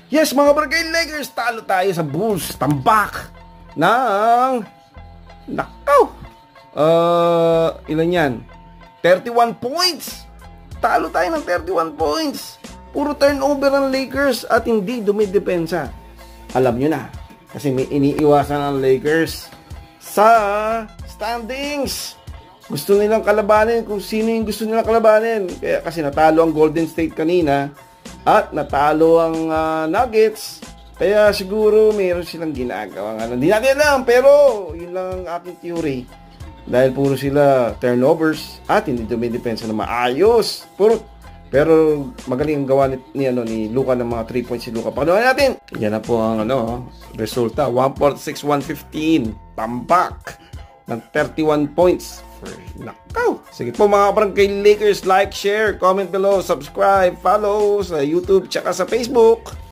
Yes, mga barangay Lakers, talo tayo sa Bulls. Tambak ng nakaw. Ilan yan? 31 points. Talo tayo ng 31 points. Puro turnover ng Lakers at hindi dumidepensa. Alam nyo na, kasi may iniiwasan ang Lakers sa standings. Gusto nilang kalabanin kung sino yung gusto nilang kalabanin. Kaya kasi natalo ang Golden State kanina at natalo ang Nuggets. Kaya siguro mayroon silang ginagawa. Hindi natin alam, pero yun lang ang aking theory. Dahil puro sila turnovers at hindi dumidepensa na maayos. Pero magaling ang gawa ni Luka ng mga 3 points si Luka. Pakinawan natin. Yan na po ang resulta. 146-115. Tambak ng 31 points. Nakaw. Sige po mga barangay Lakers, like, share, comment below, subscribe, follow sa YouTube tsaka sa Facebook.